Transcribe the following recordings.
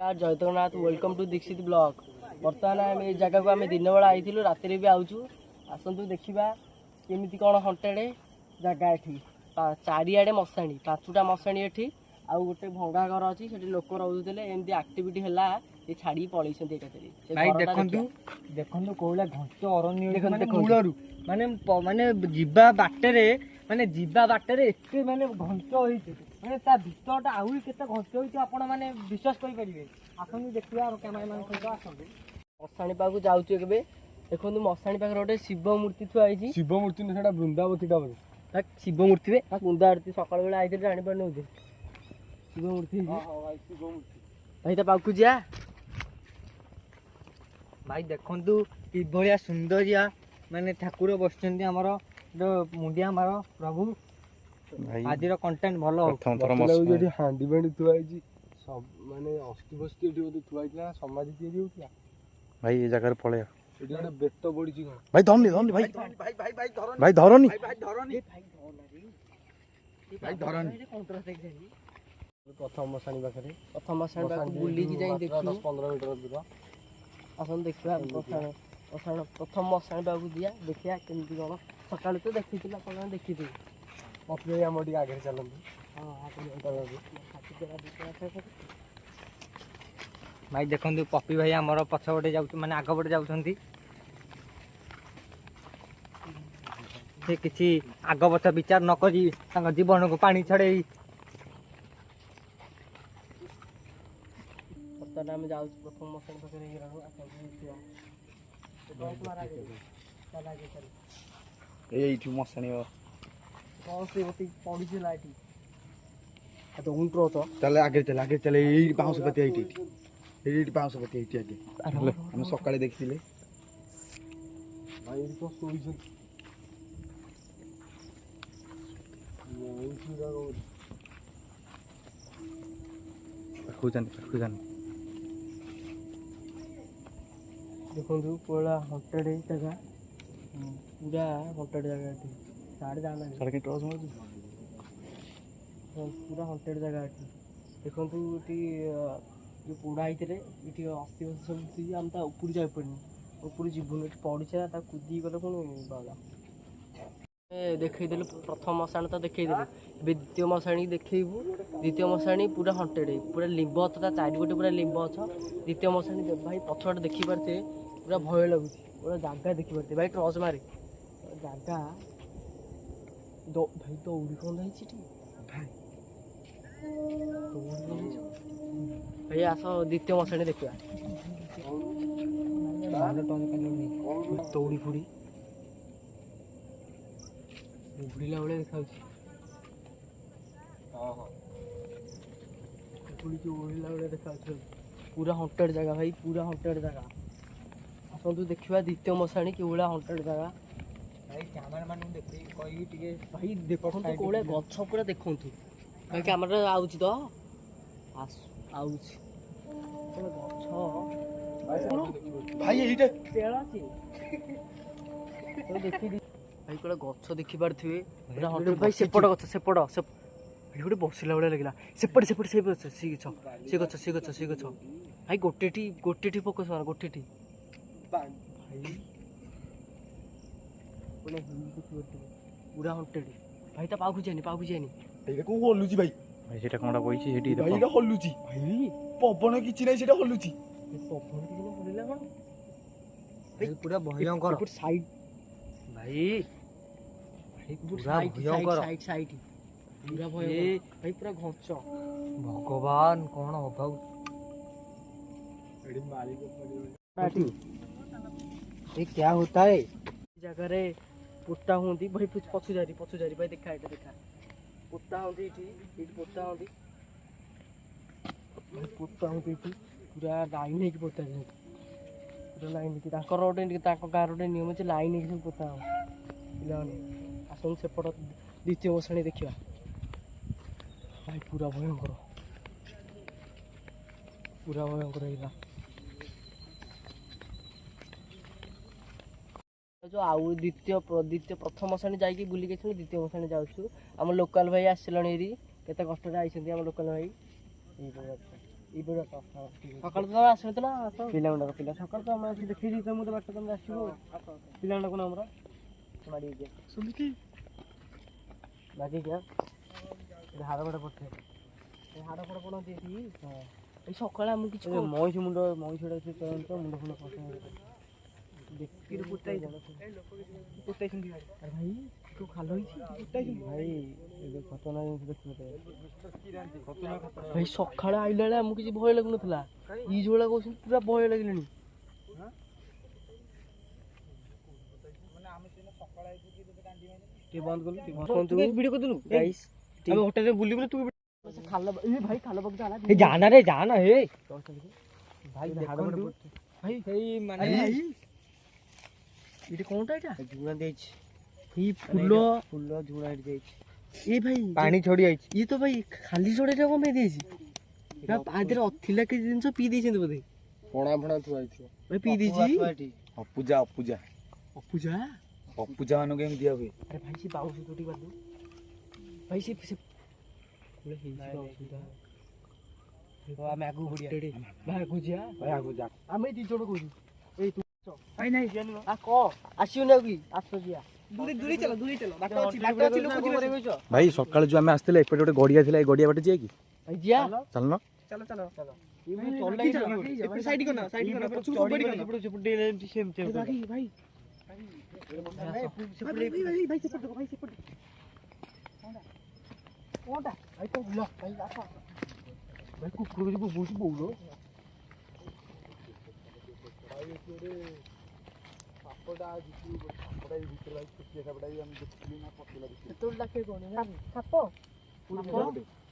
जय Jagannath welcome to Dikshit blog. बर्तमान आम ए जगह को आम दिन बेला आई राति भी आउचु आसतु देखा केमी कौन हंटेड जगह ये चारिआडे मशाणी 5टा मशाणी एठी आउ गोटे भंगा घर अच्छी से लोक रोते एमती आक्टिविटी है ये छाड़ी पलि देखो कौला घंट अरण्य मूलर माने माने जीवा बाटे माने जीवा बाटे एते माने घंट होइते माने ता भीतरटा आहुरी केते घंट होइते आपण माने विश्वास करि परिबे। आसनु देखिया और कैमरा मैन सहित आसनु मशाणी पाखु जाउछु एबे। देखो मशाणी पाखर गोटे शिव मूर्ति थुआ होइछि। शिव मूर्ति न सेटा वृंदावतीटा बोले शिव मूर्ति रे बुंदा आरती सकाळ बेला आइते जानि पर नउजे शिव मूर्ति। हां हां भाई शिव मूर्ति भाई ता पाखु जा भाई देखंतु कि भलिया सुंदरिया माने ठाकुर बसचंदी हमर मुंडिया मार प्रभु आज कंटेंट भल हो हांडी बांडी थुआई सब माने अस्थि बस्ती एठी थुआई ना समाधि तैयारी होतिया भाई ये जगह पळे एठी गोटे बेत बढिची कोन भाई धरनी धरनी भाई भाई भाई भाई धरनी भाई धरनी भाई धरनी भाई धरनी प्रथम मशाणी पाखरे प्रथम मशाणी पाख बुली की जाई देखि 10-15 मीटर दूर आसन देखिया मशाणी प्रथम मशाणी पाख दिया देखिया केमती कोन सकाळ तो देखिथिला कोन देखिथि मते हम ओडी आगे चलंदी। हां आपण भाई देखंतु पप्पी भाई हमर पछपटे जाउ माने आगपटे जाउछंती से किछि आगपछ विचार न करी तांग जीवन को पानी छड़े पत्ता नाम जाउ प्रथम मशाणी पाखरे गिरानो चला के चल एठी मसाणी कौन से होती पड़ी से लाइट तो उंट्रो तो चले आगे चले एठी पाउस पति एठी पाउस पति एठी आगे हम सकाळे देखिले भाई तो सोई छ खुजान देखो पूरा हंटेड जगह पूरा हंटेड जगह साढ़े जाना सड़क टॉस मार पूरा हंटेड जगह ये देखो जो पोड़ा होते ये अस्थि सब आम ऊपर जा पड़नी ऊपर जीवन पड़ा कूदी गले पुणी बाला देखईदे प्रथम मशाणी तो देखईदे द्वितीय मशाणी देखू द्वितीय मशाणी पूरा हंटेड पूरा लिंब अच्छा चारिगोटे पूरा लिंब अच्छा द्वितीय मशाणी भाई पछपटे देखी पारे पूरा भय लगुच पूरा जगह देखी पारे भाई टॉर्च मारे जगह भाई दौड़ी कौन भाई भाई आस द्वितीय मशाणी देखा दौड़ी फुड़ी बुड़ीला भाई देखा बुड़ीला भाई देखा पूरा हंटेड जगह भाई पूरा हंटेड जगह आसतु देखा द्वितीय मशाणी कि भाया हंटेड जगह भाई कैमरा मैन देखि कहि टिके भाई देखो कोले गछ पूरा देखु भाई कैमरा आउची तो आउची गछ भाई एठी तेला छी तो देखि भाई कोले गछ देखि पारथिबे पूरा हंटेड भाई सेपड़ गछ सेपड़ से भाई गोटे बसिला भाई लगला सेपड़ से गछ भाई गोटेटी फोकस मार गोटेटी भाई पूरा हंटेड भाई ता पाखु जानी एटा को हलुची भाई भाई सेटा कोनडा बइची हेटी भाई एटा हलुची भाई पवन किछि नै सेटा हलुची पवन किछि नै हलिला कोन भाई पूरा भयंकर साइड भाई पूरा भयंकर साइड पूरा भयंकर भाई पूरा घंच भगवान कौन हो एडी मारी को पड़ी ये क्या होता है जगह रे पोता होंदी भाई पछु जारी भाई देखा एटा देखा पोता होंदी इठी पोता होंदी पूरा लाइन है कि पोता है पूरा लाइन की ताकर रोटे ताको गार रोटे नियम छै लाइन है कि पोता हो पिलाने आसन से पड़ द्वितीय मशाणी देखिबा भाई पूरा भयंकर हैला जो आउ द्वितीय प्रथम मशाणी जाइए बुलिक द्वितीय मशाणी जाऊँ आम लोकाल भाई आसलाणी केते कष्ट आम लोकाल भाई ଏଇପଟେ ସକାଳୁ ତ ତମେ ଆସିନଥିଲ ପିଲାଗୁଡ଼ାକ ପିଲା ସକାଳୁ ତ ଆମେ ଆସି ଦେଖିଛି ତମେ ତ ବାଟ ତମେ ଆସିବ ପିଲାଗୁଡ଼ାକ ଆମର ମାଡ଼ି ଯିବା ଶୁଣିକି ବାକି ଯିବା ହାଡ଼ ଫାଡ଼ ପଡ଼ିଥାଏ ହାଡ଼ ଫାଡ଼ ପଡ଼ନ୍ତି ଏଠି ହଁ ଏଇ ସକାଳେ ଆମକୁ କିଛି ମଇଁଷି ମୁଣ୍ଡଟା ସେ ଚଳନ୍ତି ମୁଣ୍ଡ ଫୁଣ୍ଡ ପସନ୍ଦ ଦେଖିକି ପୋତାଇଛନ୍ତି ଭାଇ ତୁ ଖାଲ ହେଇଛି ଭାଇ ଏବେ ଖତନା ଜିନିଷ ଦେଖିବ ଭାଇ ସକାଳେ ଆଇଲା ବେଳେ ଆମକୁ କିଛି ଭୟ ଲାଗୁନଥିଲା ଏଇ ଯୋଉଭଳିଆ କହୁଛନ୍ତି ପୁରା ଭୟ ଲାଗିଲାଣି ଟିକେ ବନ୍ଦ କଲୁ ଭିଡ଼ିଓ କରିଦେଲୁ ଗାଇସ୍ ଆମେ ହୋଟେଲରେ ବୁଲିବୁ ତୁ ଖାଲ ଭାଇ ଖାଲ ପାଖକୁ ଜାନା ଜାନା ରେ ଜାନା ହେ ଭାଇ ଭାଇ ସେଇ ମାନେ ଏଇଟା କଣଟା ଏଇଟା ଝୁଣା ଦେଇଛି ଏଇ ଫୁଲ ଝୁଣା ଏଠି ଦେଇଛି ଏ ଭାଇ ପାଣି ଛଡି ଯାଇଛି ଇଏ ତ ଭାଇ ଖାଲି ସଡେଇଟା କଣ ପାଇଁ ଦେଇଛି ଆଦେହରେ ଥିଲା କିଛି ଜିନିଷ ପିଇ ଦେଇଛନ୍ତି ବୋଧେ ପଣା ଫଣା ଥୁଆ ହେଇଥିବ ଭାଇ ପିଇ ଦେଇଛି ଅପୂଜା ଅପୂଜା ଅପୂଜା ଅପୂଜା ମାନଙ୍କୁ ଏମିତି ଦିଆ ହୁଏ ଆରେ ଭାଇ ସେ ବାଉଁଶ ତୋଟି ବାଦୁ ଭାଇ ସେ ଆମେ ଆଗକୁ ବଢିଆ ଭାଇ ଆଗକୁ ଯିବା ଭାଇ ଆଗକୁ ଯା ଆମେ ଦି ଜଣ କହୁଛୁ ଏଇ ତୁ ଭାଇ ନାଇଁ ଆସିବୁନି ଆଉ କି ଆସ ଯିବା ଭାଇ ସକାଳେ ଯୋଉ ଆମେ ଆସିଥିଲେ ଏପଟେ ଗୋଟେ ଗଡିଆ ଥିଲା ଏଇ ଗଡିଆ ବାଟେ ଯିବା କି ଭାଇ ଯିବା ଚାଲୁନ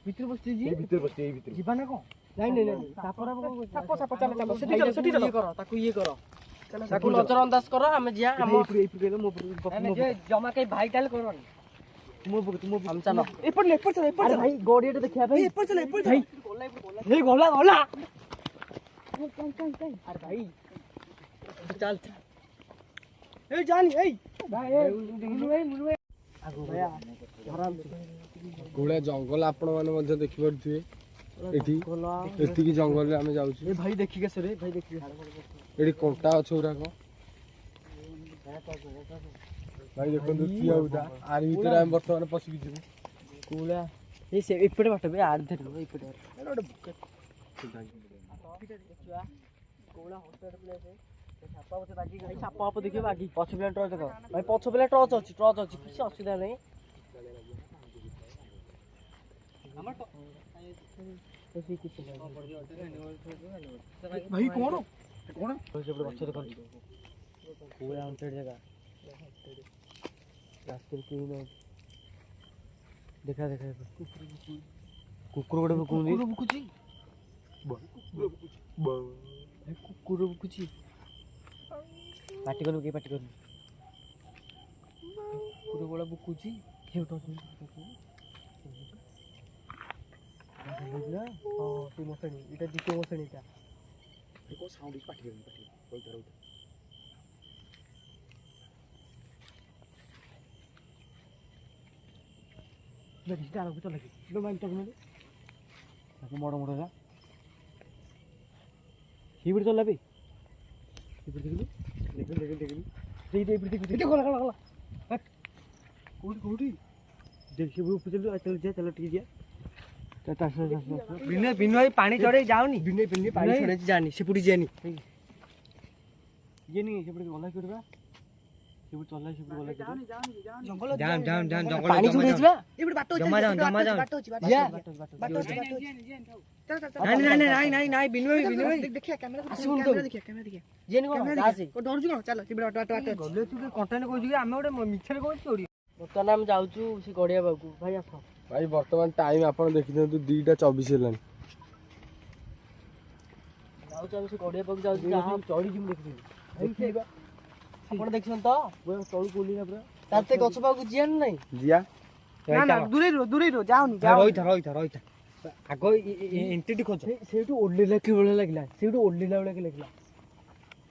ଭିତରେ ବସିଛି ଯିବା ନା କଣ ନାଇଁ ତାକୁ ଇଏ କର ତାକୁ ନଜର ଅନ୍ଦାଜ କର ଆମେ ଯିବା ଜମା କେହି ଭାଇ ତାହେଲେ କରନି ଚାଲ ଭାଇ ଗଡିଆଟା ଦେଖିବା ପାଇଁ ଗଲା ଗଲା ଆରେ ଭାଇ ଚାଲ এই জানি এই ଭାଇ ଗୁଡା ଜଙ୍ଗଲ ଆପଣ ମାନେ ମଧ୍ୟ ଦେଖିପାରୁଥିବେ ଏଠି ଏତିକି ଜଙ୍ଗଲରେ ଆମେ ଯାଉଛୁ ଏ ଭାଇ ଦେଖିକି ଆସ ରେ ଭାଇ ଦେଖିକି ଏଠି କଣ୍ଟା ଅଛି ଗୁଡାକ ଭାଇ ଦେଖନ୍ତୁ ଠିଆ ହଉଥା ଆରି ଭିତରେ ଆମେ ବର୍ତ୍ତମାନ ପଶିକି ଯିବୁ କୋଉଲା ଏ ସେ ଏପଟେ ବାଟ ବେ ଆଡ ଧରିବ ଏପଟେ କୋଉଲା ହଷ୍ଟେଲ ପ୍ଲେସ ସାପ ପଛେ ବାଗି ଭାଇ ସାପ ସାପ ଦେଖିବ ବାଗି ପଛ ପିଲା ଟର୍ଚ ଦେଖ ଭାଇ ପଛ ପିଲା ଟର୍ଚ ଅଛି କିଛି ଅସୁବିଧା ନାହିଁ ଭାଇ କଣ କଣ ସେପଟେ ଗଛ ଦେଖନ୍ତୁ କୋଉଲା ହଣ୍ଟେଡ ଜାଗା ରାସ୍ତାରେ କେହି ନାହିଁ ଦେଖା କୁକୁର ଗୋଟେ ଭୁକୁଛି କୁକୁର ଭୁକୁଛି ପାଟି କଲୁ କିଏ ପାଟି କଲୁ କୁକୁର ଗୁଡ଼ା ଭୁକୁଛି ସେ ମଶାଣି ଏଇଟା ଦ୍ୱିତୀୟ ମଶାଣି ଏଇଟା ମୋଡ଼ ମୋଡ଼ ସେଇପଟେ ଚଲା ବେ ଦେଖିଲୁ କୋଉଠି ଦେଖି ଚାଲ ଟିକେ ଯିବା ବିନୁ ଭାଇ ପାଣି ଚଢେଇ ଯାଉନି ପାଣି ଛଡେଇଛି ଜାନି ସେପଟେ ଯିବାନି ସେପଟେ ଗଲା କିବା ସେପଟେ ଚଲା ସେପଟେ ଗଲା ପାଣି ଛଡେଇଛି ବା ନାଇଁ ବିନୁ ଭାଇ ବର୍ତ୍ତମାନ ଆମେ ଯାଉଛୁ ସେ ଗଡିଆ ପାଖକୁ ଭାଇ ଆସ ଭାଇ ବର୍ତ୍ତମାନ ଟାଇମ ଆପଣ ଦେଖିଦିଅନ୍ତୁ 2:24 ହେଲାଣି ଯାଉଛୁ ଆମେ ସେ ଗଡିଆ ପାଖକୁ ଯାଉଛୁ ଚଢିକି ମୁଁ ଦେଖିଥିଲି ଆପଣ ଦେଖିଛନ୍ତି ତ ତଳକୁ ଓହ୍ଲେଇଲା ପୁରା ତାର ଗଛ ପାଖକୁ ଯିବା ନା ନାଇଁ ଯିଆ ଦୂରେଇ ଯାଉନି ରହିଥା ଆଗ ଏଣ୍ଟ୍ରି ଖୋଜ ସେଇଠୁ ଓହ୍ଲେଇଲା କି ଭଳିଆ ଲାଗିଲା ଲାଗିଲା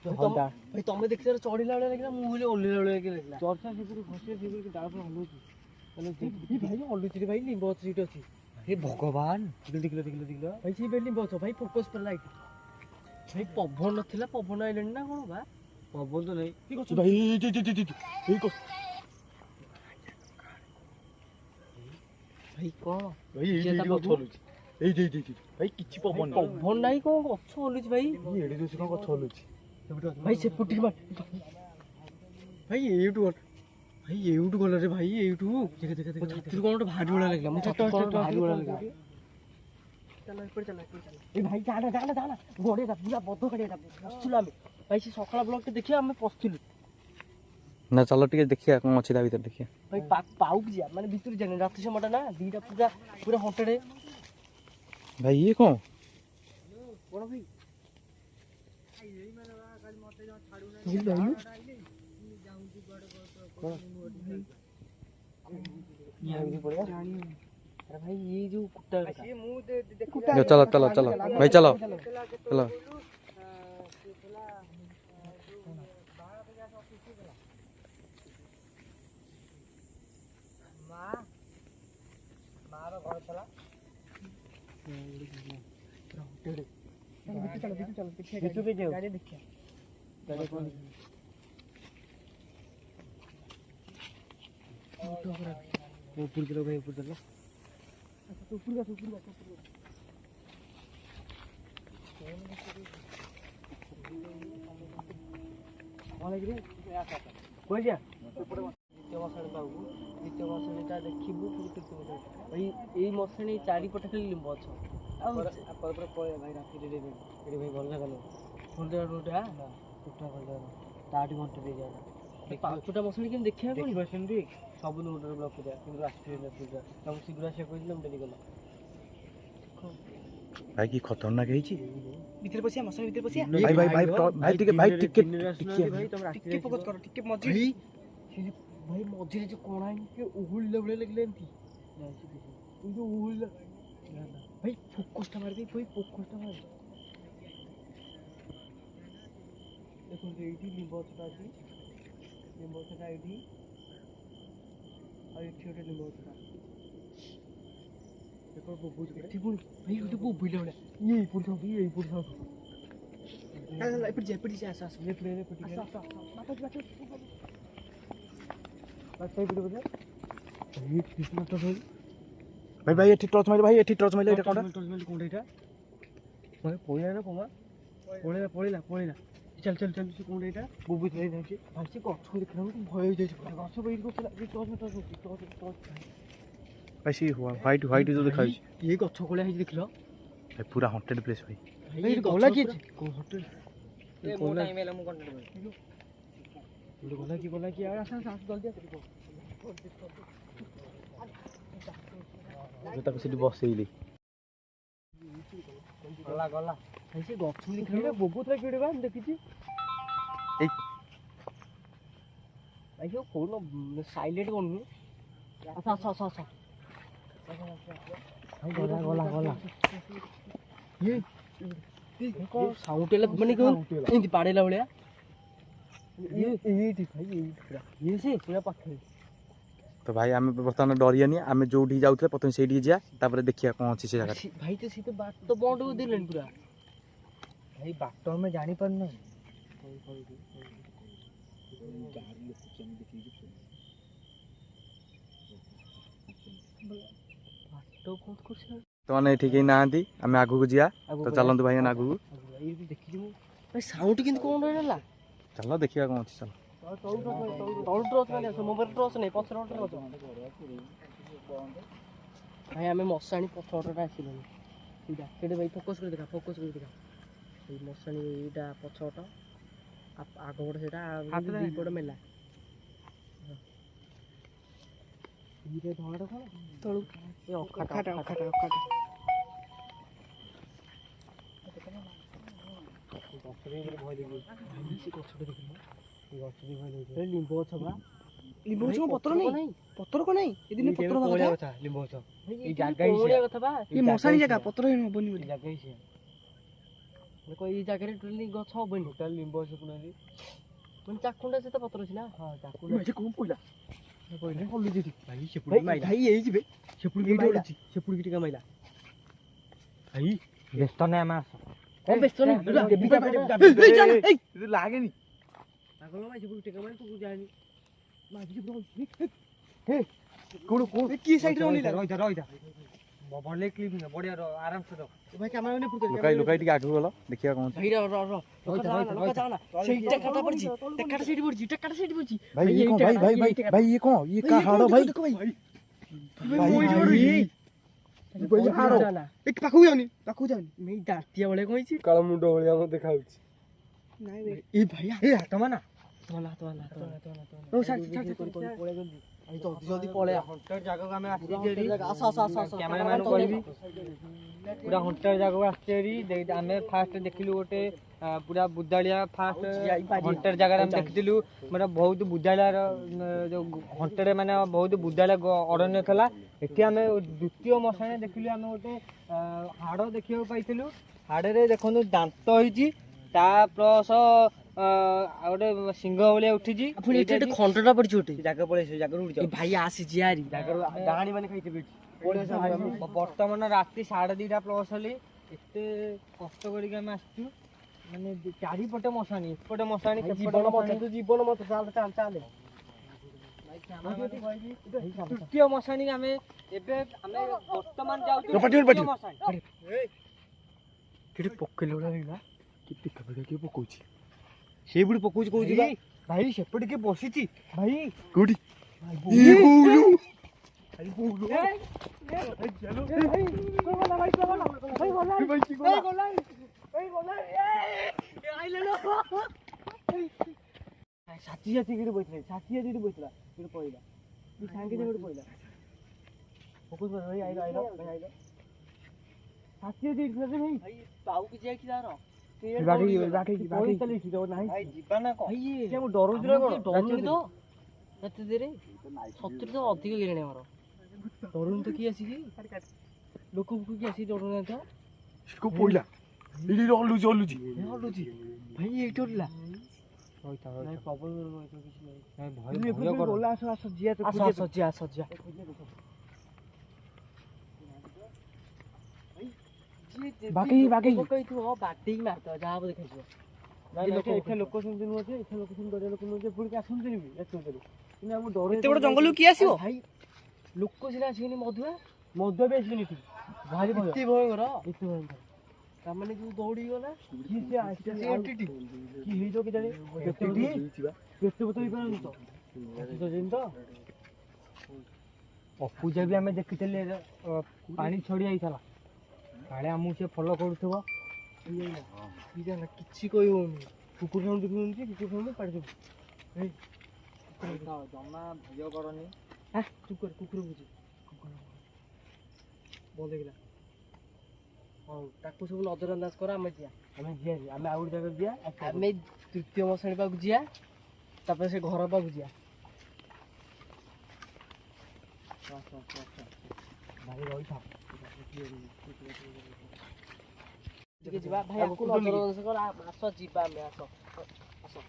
ଭାଇ ତମେ ଦେଖିଛ ଚଢିଲା ଭଳିଆ ଲାଗିଲା ମୁଁ କହିଲି ଓହ୍ଲେଇଲା ଭଳିଆ ଲାଗିଲା ଚର୍ଚ୍ଚା ସେପଟେ ଖସିବା ସେପଟେ ଡାଳ ହଲୁଛି ଭାଇ ହଲୁଛି ଭାଇ ଲିମ୍ବ ଗଛ ସେଇଠି ଅଛି हे भगवान ଦେଖିଲ ଭାଇ ସେଇ ବେଲି ବଛ ଭାଇ ଫୋକସ୍ କର ଲାଇଟ୍ ଭାଇ ପବନ ନଥିଲା ପବନ ଆଇଲାଣି ନା କଣ ବା ପବନ ତ ନାହିଁ ଭାଇ ଏଇ ଗଛ ଭାଇ କଣ ଭାଇ କିଏ ତା ଏଇ ଗଛ ବାବୁ? ହଲୁଛି ଏଇ ଭାଇ କିଛି ପବନ ନାହିଁ ପବନ ନାହିଁ କଣ ଗଛ ହଲୁଛି ଭାଇ ଏଠି ଦଉଛି କଣ ଗଛ ହଲୁଛି ଭାଇ ସେପଟିକି ମାର ଭାଇ ଏଇଠୁ ଭାଇ ଏଇଠୁ ଗଲା ରେ ଭାଇ ଏଇଠୁ ମୋ ଛାତିରୁ କଣ ଗୋଟେ ଭାରି ଭଳିଆ ଲାଗିଲା ମୋ ଛାତିରୁ କଣ ଗୋଟେ ଭାରି ଭଳିଆ ଲାଗିଲା ଏ ଭାଇ ଜାଣା ଗୋଡେଟା ପୁରା ବଧ କାଢିଆଟା ପଶିଥିଲୁ ଆମେ ଭାଇ ସେ ସକାଳ ବ୍ଲକଟେ ଦେଖିବା ଆମେ ପଶିଥିଲୁ ନା ଚାଲ ଟିକେ ଦେଖିବା କଣ ଅଛି ତା ଭିତରେ ଦେଖିବା ଭାଇ ପାଉକୁ ଯିବା ମାନେ ଭିତରୁ ଯାନି ରାତି ସମୟଟା ନା ଦିଟା ପୁରା ପୁରା ହଣ୍ଟେଡ୍ ଭାଇ ଇଏ କଣ କଣ ଭାଇ ଭାଇ ये जो कुत्ता चलो चलो चलो भाई चलो चलो ऊपर चलो भाई ऊपर चलो द्वितीय मशाणी पाबू द्वितीय मशाणीटा देखू भाई यही मशाणी चारिपटे खाली लिंब अछ पड़े भाई राति भाई गला गल घंटे रोटा ताटी घंटे दे जाए पांचटा मशाणी केम देखिया सब नोटर ब्लॉक पूजा किंतु आसते पूजा तुम शीघ्र आसिया कहली डेली गल भाई की खतरनाक है ଭିତରେ ପଶିଆ ମଶାଣି ଭିତରେ ପଶିଆ भाई भाई भाई भाई टिके भाई तुम ଟିକେ ଫୋକସ୍ କର ଟିକେ ମଝି भाई मझे जो कोणा के उहुल भले लगले एमती जो उहुल भाई फोकसटा मार दे भाई फोकसटा मार देखो एठी लिंबो छटा अछि लिंबो छटा एठी और एठी ओटे लिंबो छटा देखो बुबुज एठी पुन भाई ओटे बुबुइले भले ये पुरथो एपट जा आस ले प्ले आस माता बस भाई वीडियो बजा ये कितना तो भाई भाई एठी टॉर्च मारे एटा कोन टॉर्च कोन एटा भाई पोया ना पोमा पळेला चल से कोन एटा बुबु थई जाई भाई से गछ देखला भय जाई गछ बैठ को टॉर्च भाई सी हुआ व्हाइट जो दिखाई ये गछ कोले है देखलो भाई पूरा हॉन्टेड प्लेस भाई भाई गोला की को होटल ଏ ମୋ ଟାଇମ୍ ହେଲା ମୁଁ କଣ୍ଟିନ୍ୟୁ କରିବି गोला की यार आसा जल्दी ताको सिटी बसेइली गला ऐसे गछ देखले बहुत रे कीड़े बा देखिछि ए आइयो कोन साइलेंट कोन आसा गला ये साउंड एला माने कोन एंती पाड़ेला भलिया ये भाई ये से पूरा पाखे तो भाई आम बर्तमान डरियानी आम जो जाऊे प्रथम से जा देखिए कौन अच्छी से जगह भाई तो सीधे बाट तो बंद हो दिलन पूरा ଭାଇ ବାଟ ଆମେ ଜାଣି ପାରୁନୁ तो बहुत कुछ है तो मैंने ठीक ना आम आगू को जा तो चलतु भाई आगू ये भी देखि भाई साउंड किंतु कोन रहला चलो देखिए कौन अच्छी चलो टॉर्च माने मोबाइल टॉर्च नहीं पछर टॉर्च भाई हमें मशाणी पछरटा आसिलनी इडा केडे भाई फोकस कर देखा ए मशाणी इडा पछरटा आगोड़ सेटा दी पड़ मेला इरे धड़ कोन तळु ए अखाटा लिंबो छबा ଲିମ୍ବ ଗଛ ପତ୍ର ନାହିଁ ପତ୍ର କଣ ନାହିଁ ଏଦିନ ପତ୍ର कोळिया कथा लिंबो छ ए जागा ही कोळिया कथा बा ଏ ମଶାଣି ଜାଗା ପତ୍ର ହିଁ ହବନି ବୋଲି जागा ही से देखो ई जागा रे टोटली गछ हबनी टोटल लिंबो छ कुनाली मन चाकुंडा से तो पत्र छी ना हां चाकुंडा ଏଠି କଣ ପଇଲା ଭାଇ ଏଇ ଯିବେ ସେପୁଡ଼ି ଟିକେ ମାଇଲା ଭାଇ ବ୍ୟସ୍ତ ନାହିଁ ଆମେ ଆସ ବ୍ୟସ୍ତ ନାହିଁ ଲାଗେନି କି ସାଇଡରେ ଓହ୍ଲେଇଲା ରହିଥା ବଢିଆ କ୍ଲିପ ନା ବଢିଆ ଆରାମସେ ରହ ଭାଇ କ୍ୟାମେରା ନେ ଲୁକାଇ ଲୁକାଇ ଟିକେ ଆଗକୁ ଗଲ ଦେଖିବା କ'ଣ ଅଛି। ଭାଇ ସେଇଠି ଟେକାଟା ପଡିଛି ଟେକାଟା ସେଇଠି ପଡିଛି ଟେକାଟା ସେଇଠି ପଡିଛି ଭାଇ ଇଏ କ'ଣ ଭାଇ ଭାଇ ଭାଇ ଭାଇ ଇଏ କ'ଣ ଇଏ କା ହାଡ଼ ଭାଇ ପାଖକୁ ଯାଉନି ଭାଇ ଦାତିଆ ଭଳିଆ କଣ ହେଇଛି କାଳ ମୁଣ୍ଡ ଭଳିଆ ମତେ ଦେଖାଯାଉଛି। ଏ ଭାଇ ଏ ହାତ ମାନା ଜଲ୍ଦି ପଳେଆ ହଣ୍ଟର ଜାଗାକୁ ଆମେ ଆସିଛୁ କ୍ୟାମେରାମ୍ୟାନ୍ କହିବି ପୁରା ହଣ୍ଟର ଜାଗାକୁ ଆସିଛୁ ଆମେ ଫାଷ୍ଟ ଦେଖିଲୁ ଗୋଟେ ପୁରା ବୁଦାଳିଆ ଫାଷ୍ଟ ହଣ୍ଟର ଜାଗାରେ ଆମେ ଦେଖିଥିଲୁ ମାନେ ବହୁତ ବୁଦାଳିଆର ଯୋଉ ହଣ୍ଟରେ ମାନେ ବହୁତ ବୁଦାଳିଆ ଅରଣ୍ୟ ଥିଲା। ଏଠି ଆମେ ଦ୍ୱିତୀୟ ମଶାଣି ଦେଖିଲୁ ଆମେ ଗୋଟେ ହାଡ଼ ଦେଖିବାକୁ ପାଇଥିଲୁ। ହାଡ଼ରେ ଦେଖନ୍ତୁ ଦାନ୍ତ ହେଇଛି ତା ପ୍ଲସ ଗୋଟେ ସିଂହ ଭଳିଆ ଉଠିଛି ଖଣ୍ଡଟା ପଡିଛି ଗୋଟେ ଜାଗା ପଳେଇ ସେ ଜାଗାରୁ ଉଠି ଭାଇ ଆସିଛି ଆରି ଜାଗାରୁ ଡାହାଣୀ ମାନେ ଖାଇଥିବେ ବର୍ତ୍ତମାନ ରାତି 2:30+ ହେଲି ଏତେ କଷ୍ଟ କରିକି ଆମେ ଆସିଛୁ ମାନେ ଚାରିପଟେ ମଶାଣି ଏପଟେ ମଶାଣି ଜୀବନ ମତେ ଜୀବନ ମତେ ଚାଲେ ତୃତୀୟ ମଶାଣି ଆମେ ଏବେ ଆମେ ବର୍ତ୍ତମାନ ଯାଉଛୁ ମଶାଣି ପକେଇଲେ ଭଳିଆ କିଏ ପକଉଛି ସେଇପଟେ ପକଉଛି କହୁଛି ଭାଇ ସେପଟେ କିଏ ବସିଛି ଭାଇ କୋଉଠି ସାଥି ବସିଥିଲା ପଇଲା ସାଙ୍ଗେ ସାଙ୍ଗେ ପଇଲା ଫୋକସ ଭାଇ ଆଇଲ ସାଥି ଭାଇ ପାଉ କିଛି ଯାଇକି ତାର ସତୁରି ତ ଅଧିକ ଗଲେଣି ଆମର ଡରୁନି ତ କିଏ ଆସିକି ଲୋକ କିଏ ଆସିକି ଡରୁନାହାନ୍ତି ତ ପଇଲା ଏଇଠି ହଲୁଛି ଭାଇ ଏଇଠି ଓହ୍ଲା ବାଟେଇକି ମାରିଦବ ଯାହା ହବ ଦେଖାଯିବ ଲୋକ ସେମିତି ନୁହଁ ଏଠି ଲୋକ ସେମିତି ଡରିଆ ଲୋକ ନୁହଁ ପୁଣି ଆସନ୍ତିନି ବି କିନ୍ତୁ ଆମ ଡର ଏତେ ବଡ଼ ଜଙ୍ଗଲକୁ କିଏ ଆସିବ ଭାଇ ଲୋକ ସିନା ଆସିବେନି ମଧୁଆ ମଦ ବି ଆସିବେନି ଏଠି ଭାରି ଭୟ ଏତେ ଭୟଙ୍କର ଏତେ ଭୟଙ୍କର ତାମାନେ ଯୋଉ ଦୌଡ଼ିକି ଗଲା କି ସେ କି ହେଇଯିବ କେଜାଣି କେତେ ବୋତଲ ହେଇପାରନ୍ତି ତ ଅପୂଜା ବି ଆମେ ଦେଖିଥିଲେ ପାଣି ଛଡି ଯାଇଥିଲା କାଳେ ଆମକୁ ସେ ଫଲୋ କରୁଥିବ କିଛି କହିବନି କୁକୁର ସାଉଣ୍ଡ ଦେଖୁଛନ୍ତି କିଛି ସାଉଣ୍ଡ ପାଣି ଜମା ଭୟ କରନି କୁକୁର ବୁଝି ଭଲ ଦେଖିଲା ହଉ ତାକୁ ସବୁ ନଜର ଅନ୍ଦାଜ କର ଆମେ ଯିବା ଆମେ ଆଉ ଗୋଟେ ଜାଗାରେ ଯିବା ଆମେ ତୃତୀୟ ମଶାଣି ପାଖକୁ ଯିବା ତାପରେ ସେ ଘର ପାଖକୁ ଯିବା ଭାଇ ରହିଥା ଟିକେ ଯିବା ଭାଇ ଆକୁ ନଜର ଅନ୍ଦାଜ କର ଆସ ଯିବା ଆମେ ଆସ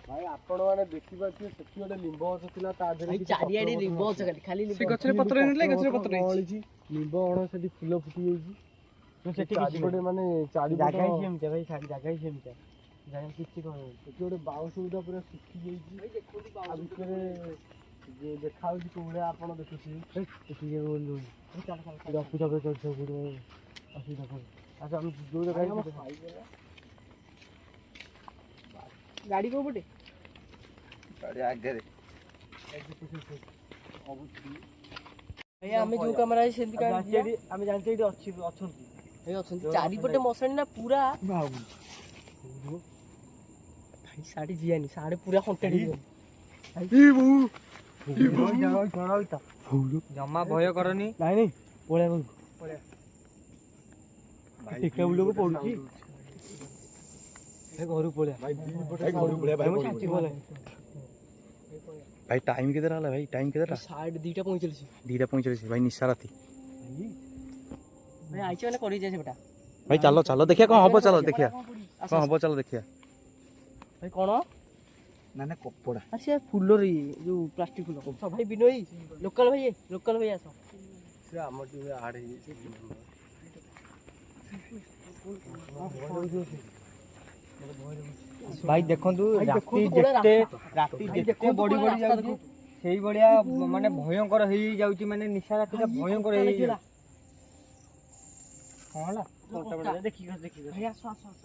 ଭାଇ ଆପଣ ମାନେ ଦେଖିପାରୁଥିବେ ସେଠି ଗୋଟେ ଲିମ୍ବ ଗଛ ଥିଲା ତା ଦେହରେ ଚାରିଆଡେ ଲିମ୍ବ ଗଛ ଖାଲି ଗଛରେ ପତ୍ର ହେଇଛି ଲିମ୍ବ ଅଣ ସେଠି ଫୁଲ ଫୁଟି ଯାଇଛି ଚାରିପଟେ ମାନେ ଜାଗା ହିଁ ସେମିତିଆ ଭାଇ ଜାଗା ହିଁ ସେମିତିଆ ଜାଗା କିଛି କହିବ ସେଠି ଗୋଟେ ବାଉଁଶ ଗୁଡ଼ା ପୁରା ଶୁଖି ଯାଇଛି ଆ ଭିତରେ ଦେଖାଯାଉଛି କୋଉ ଭଳିଆ ଆପଣ ଦେଖୁଥିବେ ଗାଡି କୋଉ ପଟେ ଆଗରେ ଆମେ ଯୋଉ କ୍ୟାମେରା ସେମିତି ଆମେ ଜାଣିଛୁ ଏଠି ଅଛନ୍ତି ଅଛନ୍ତି ଚାରିପଟେ ମଶାଣି ନା ପୁରା ଭାଇ ସାଡେ ଯିବାନି ସାଡେ ପୁରା କଣ୍ଟାକ୍ଟ ଜମା ଭୟ କରନି ନାଇଁ ପଳେଇବା ଟିକେ ବୁଲକୁ ପଡୁଛି ଘରୁ ପଳେଇବା ଭାଇ ଟାଇମ୍ କେତେଟା ହେଲା ଭାଇ ଟାଇମ୍ କେତେଟା 2:45 ଭାଇ ନିଶା ରାତି ଭାଇ ଆଇଛି ମାନେ କରି ଯାଇছে ବେଟା ଭାଇ ଚାଲ ଦେଖିଆ କ'ଣ ହବ ଚାଲ ଦେଖିଆ କ'ଣ ହବ ଚାଲ ଦେଖିଆ ଭାଇ କ'ଣ ନା କପଡ଼ା ଆରେ ସେ ଫୁଲରେ ଯୋଉ ପ୍ଲାଷ୍ଟିକ ଫୁଲ ଭାଇ ବିନୋଇ ଲୋକାଲ ଭାଇ ଆସ ସେ ଆମ ଟିମ୍ ଆଡ୍ ହେଇଯାଇଛି ଭାଇ ଦେଖନ୍ତୁ ରାତି ଯେତେ ବଢି ବଢି ଯାଉଛି ସେଇଭଳିଆ ମାନେ ଭୟଙ୍କର ହେଇଯାଉଛି ମାନେ ନିଶା ରାତିଟା ଭୟଙ୍କର ହେଇଯାଉଛି। କଣ ହେଲା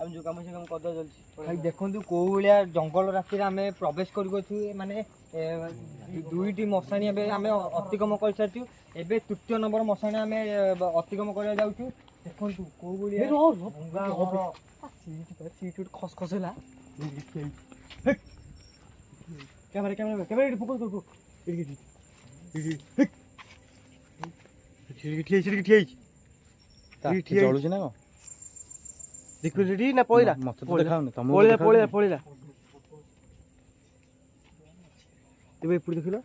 ଆମେ ଯୋଉ କାମ ସେ କାମ କରିଦବା ଜଲ୍ଦି। ଭାଇ ଦେଖନ୍ତୁ କୋଉ ଭଳିଆ ଜଙ୍ଗଲ ରାତିରେ ଆମେ ପ୍ରବେଶ କରୁଅଛୁ ମାନେ 2ଟି ମଶାଣି ଏବେ ଆମେ ଅତିକ୍ରମ କରିସାରିଛୁ। ଏବେ 3ୟ ନମ୍ବର ମଶାଣି ଆମେ ଅତିକ୍ରମ କରିବାକୁ ଯାଉଛୁ। ଦେଖନ୍ତୁ କୋଉ ଭଳିଆ ଖସଖସ ହେଲା ଚଳୁଛି ନା କଣ ଦେଖିଲୁ ସେଠି ନା ପଳେଇଲା ମତେ ତ ଦେଖାଉନି ତମକୁ ପଳେଇଲା ଏବେ ଏପଟେ ଦେଖିଲ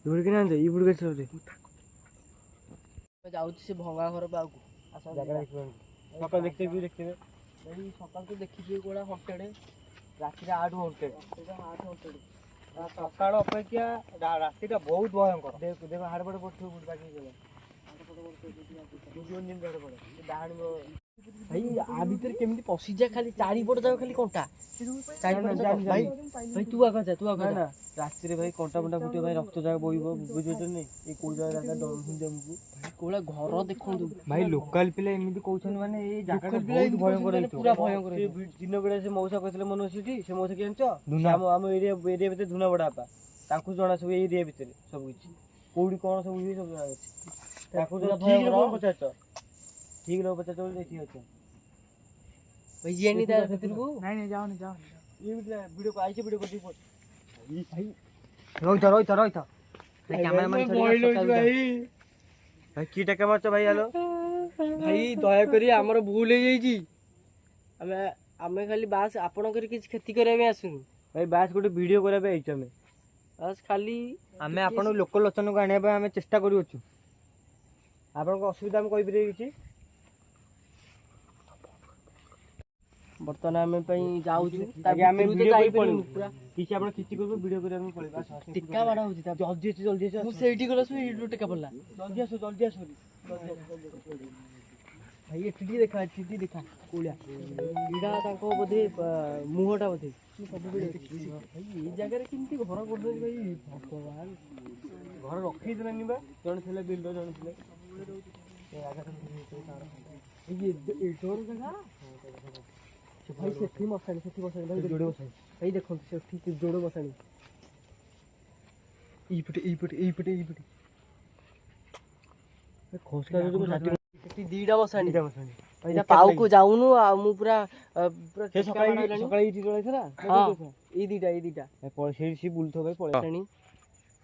ଏପଟେ କିନା ଏଇପଟେ ଗଛ ଯାଉଛି ସେ ଭଙ୍ଗା ଘର ପାଉକୁ ସକାଳ ଦେଖିଥିବେ ଏଇ ସକାଳୁ ତ ଦେଖିଥିବେ କୋଉଟା ହଣ୍ଟେଡ୍ ରାତିରେ ଆଠୁ ହଣ୍ଟେଡ୍ ସକାଳ ଅପେକ୍ଷା ରାତିଟା ବହୁତ ଭୟଙ୍କର। ଦେଖ ହାଡ଼ ପଟେ ପଡୁଥିବ ବାକି ଭାଇ ଆ ଭିତରେ କେମିତି ପଶିଯା ଖାଲି ଚାରିପଟ ଯାକ ଖାଲି କଣ୍ଟା ଭାଇ ତୁ ଆଗ ଯା ରାତିରେ ଭାଇ କଣ୍ଟା ଫଣ୍ଟା ଫୁଟିବ ଭାଇ ରକ୍ତ ଯାକ ବୋହିବ ବୁଝିପାରୁଛନ୍ତି ଏଇ କୋଉ ଜାଗା ଡରୁଛନ୍ତି ଆମକୁ କୋଉଭଳିଆ ଘର ଦେଖନ୍ତୁ ଭାଇ ଲୋକାଲ ପିଲା ଏମିତି କହୁଛନ୍ତି ମାନେ ଏଇ ଜାଗାଟା ବହୁତ ଭୟଙ୍କର ହେଇଥିବ ପୁରା ଭୟଙ୍କର ଦିନ ବେଳେ ସେ ମଉସା କହିଥିଲେ ମନେ ଅଛି ସେ ମଉସା କିଏ ଜାଣିଛ ଆମ ଏରିଆ ଭିତରେ ଧୁନା ବଡ ବାପା ତାଙ୍କୁ ଜଣା ସବୁ ଏରିଆ ଭିତରେ ସବୁ କିଛି କୋଉଠି କଣ ସବୁ ହୁଏ ସବୁ ଜଣା ଅଛି ତାକୁ ପଚାରୁଛ ଠିକ ଲୋକ ପଚାରୁଛ ବୋଲି ଏଠି ଅଛ ଭାଇ ଯିଏନି ତା ଭିତରକୁ ନାଇଁ ଯାଉନି ଇଏ ଭିଡିଓ ଆଇଛି ଭିଡିଓ କରିକି ରହିଥା ଭାଇ କି ଟେକା ମାରୁଛ ଭାଇ ହ୍ୟାଲୋ ଭାଇ ଦୟାକରି ଆମର ଭୁଲ ହେଇଯାଇଛି ଆମେ ଖାଲି ବାସ୍ ଆପଣଙ୍କର କିଛି କ୍ଷତି କରିବା ପାଇଁ ଆସୁନୁ ଭାଇ ବାସ୍ ଗୋଟେ ଭିଡିଓ କରିବା ପାଇଁ ଆଇଛୁ ଆମେ ବାସ୍ ଖାଲି ଆମେ ଆପଣଙ୍କୁ ଲୋକ ଲୋଚନକୁ ଆଣିବା ପାଇଁ ଆମେ ଚେଷ୍ଟା କରୁଅଛୁ ଆପଣଙ୍କ ଅସୁବିଧା ଆମେ କହିପାରିବେ କିଛି ବର୍ତ୍ତମାନ ଆମେ ପାଇଁ ଯାଉଛୁ ଆମେ କିଛି ଆପଣ କିଛି କରିବୁ ଭିଡିଓ କରିବା ପାଇଁ ପଳେଇବା ଟେକା ମାଡ ହଉଛି ଜଲ୍ଦି ମୁଁ ସେଇଠି ଗଲା ସେଇଠୁ ଟେକା ପଡିଲା ଜଲ୍ଦି ଆସ ଭାଇ ଏଠି ଦେଖା କୋଳିଆ ଏଇଟା ତାଙ୍କ ବୋଧେ ମୁହଁଟା ବୋଧେ ସବୁବେଳେ ଭାଇ ଏଇ ଜାଗାରେ କେମିତି ଘର କରୁଛନ୍ତି ଭାଇ ଭଗବାନ ଘର ରଖେଇଦେଲାନି ବା ଜଣେ ଥିଲେ ବିଲ୍ଡର ଜଣେ ଥିଲେ ଏଇଟର ଜାଗା ଭାଇ ସେଠି ମଶାଣି ଭାଇ ଯୋଡେ ମଶାଣି ଭାଇ ଦେଖନ୍ତୁ ସେଠି ଯୋଡେ ମଶାଣି ଏଇପଟେ ସେଠି ଦିଟା ମଶାଣି ପାଉକୁ ଯାଉନୁ ଆଉ ମୁଁ ପୁରା ସକାଳେ ଏଇଠି ରହିଥିଲା ଏଇ ଦିଟା ସେଇଠି ବୁଲୁଥିବ ଭାଇ ପଳେଇ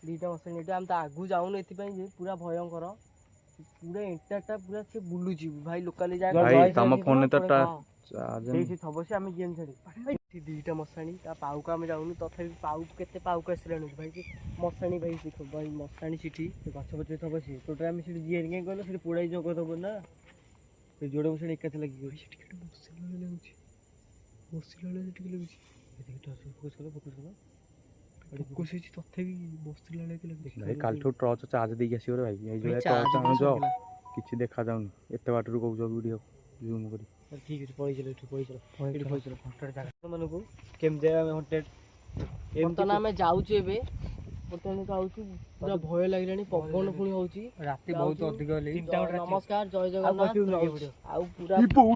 ଦିଟା ମଶାଣି ଏଠି ଆମେ ତ ଆଗକୁ ଯାଉନୁ ଏଥିପାଇଁ ଯେ ପୁରା ଭୟଙ୍କର ପୁରା ଏଣ୍ଟାଟା ପୁରା ସେ ବୁଲୁଛି ଭାଇ ଲୋକାଲି ଭାଇ ତମ ଫୋନରେ ତ ସେଇଠି ଥବ ସେ ଆମେ ଗେମ୍ ଛାଡି ଦିଟା ମଶାଣି ତା ପାଉକୁ ଆମେ ଯାଉନୁ ତଥାପି କେତେ ପାଉକୁ ଆସିଲାଣି ଭାଇ ମଶାଣି ଭାଇ ଦେଖ ଭାଇ ମଶାଣି ସେଠି ଗଛ ପଛରେ ଥବ ସିଏ ଟୋଟାଲ ଆମେ ସେଠି ଯିଏ କାଇଁ କହିଲ ସେଠି ପୋଡାଇ ଜଗ ଥବ ନା ସେ ଯୋଡେ ମଶାଣି ଏକାଥେ ଲାଗିବ ସେଠି କେତେ ବସିଲା ବେଳେ ଟିକେ ଲାଗୁଛି ଫୋକସ୍ ହେଇଛି ତଥାପି ବସିଲା ବେଳେ ଭାଇ କାଲିଠୁ ଟର୍ଚ୍ଚ ଚାର୍ଜ ଦେଇକି ଆସିବ ରେ ଭାଇ ଏଇ ଯୋଉ ଟର୍ଚ୍ଚ ଆଣୁଛ କିଛି ଦେଖାଯାଉନି ଏତେ ବାଟରୁ କହୁଛ ଭିଡ଼ିଓ ଜୁମ୍ କରି ଠିକ୍ ଅଛି ପଳେଇଚାଲ ମାନଙ୍କୁ କେମିତି ଆମେ ହଣ୍ଟେଡ୍ ବର୍ତ୍ତମାନ ଆମେ ଯାଉଛୁ ଏବେ ପୁରା ଭୟ ଲାଗିଲାଣି ପବନ ପୁଣି ହଉଛି ରାତି ବହୁତ ଅଧିକ ହେଲେ ନମସ୍କାର ଜୟ ଜଗନ୍ନାଥ ଆଉ ପୁରା